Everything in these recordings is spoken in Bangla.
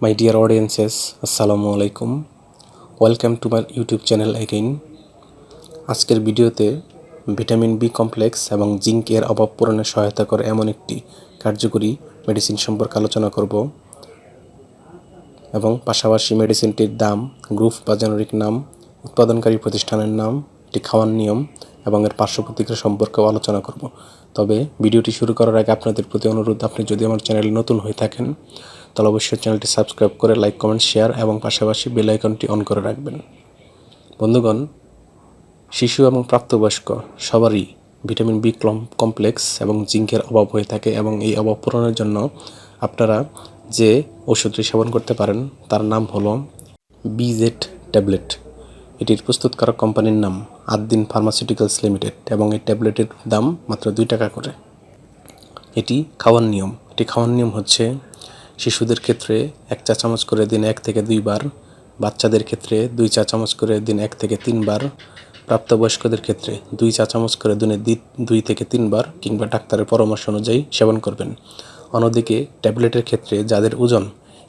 My dear audiences, Assalamu alaikum. Welcome to my YouTube channel again. আজকের ভিডিওতে ভিটামিন বি কমপ্লেক্স এবং জিঙ্ক এর অভাব পূরণে সহায়তা করে এমন একটি কার্যকরী মেডিসিন সম্পর্কে আলোচনা করব এবং পাশাপাশি মেডিসিনটির দাম, গ্রুপ বা জেনেরিক নাম, উৎপাদনকারী প্রতিষ্ঠানের নাম, এটি খাওয়ার নিয়ম এবং এর পার্শ্ব প্রতিক্রিয়া সম্পর্কেও আলোচনা করব। তবে ভিডিওটি শুরু করার আগে আপনাদের প্রতি অনুরোধ, আপনি যদি আমার চ্যানেলে নতুন হয়ে থাকেন তাহলে অবশ্যই চ্যানেলটি সাবস্ক্রাইব করে লাইক, কমেন্ট, শেয়ার এবং পাশাপাশি বেল আইকনটি অন করে রাখবেন। বন্ধুগণ, শিশু এবং প্রাপ্তবয়স্ক সবারই ভিটামিন বি কমপ্লেক্স এবং জিঙ্কের অভাব হয়ে থাকে এবং এই অভাব পূরণের জন্য আপনারা যে ওষুধটি সেবন করতে পারেন তার নাম হলো বিজেড ট্যাবলেট। এটির প্রস্তুতকারক কোম্পানির নাম আদ্দিন ফার্মাসিউটিক্যালস লিমিটেড এবং এই ট্যাবলেটের দাম মাত্র 2 টাকা করে। এটি খাওয়ার নিয়ম হচ্ছে শিশুদের ক্ষেত্রে 1 চা চামচ করে দিনে 1 থেকে 2 বার, বাচ্চাদের ক্ষেত্রে 2 চা চামচ করে দিনে 1 থেকে 3 বার, প্রাপ্তবয়স্কদের ক্ষেত্রে 2 চা চামচ করে দিনে 2 থেকে 3 বার কিংবা ডাক্তারের পরামর্শ অনুযায়ী সেবন করবেন। অন্যদিকে ট্যাবলেটের ক্ষেত্রে যাদের ওজন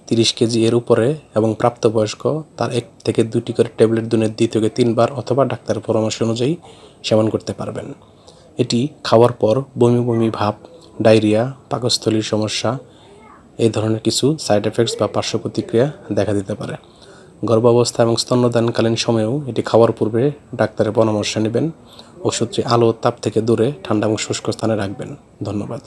30 কেজি এর উপরে এবং প্রাপ্তবয়স্ক, তার 1 থেকে 2টি করে ট্যাবলেট দিনে 2 থেকে 3 বার অথবা ডাক্তারের পরামর্শ অনুযায়ী সেবন করতে পারবেন। এটি খাওয়ার পর বমি ভাব, ডায়রিয়া, পাকস্থলীর সমস্যা, এই ধরনের কিছু সাইড এফেক্টস বা পার্শ্ব প্রতিক্রিয়া দেখা দিতে পারে। গর্ভাবস্থা এবং স্তন্যদানকালীন সময়েও এটি খাওয়ার পূর্বে ডাক্তারের পরামর্শ নেবেন। ওষুধটি আলো তাপ থেকে দূরে ঠান্ডা এবং শুষ্ক স্থানে রাখবেন। ধন্যবাদ।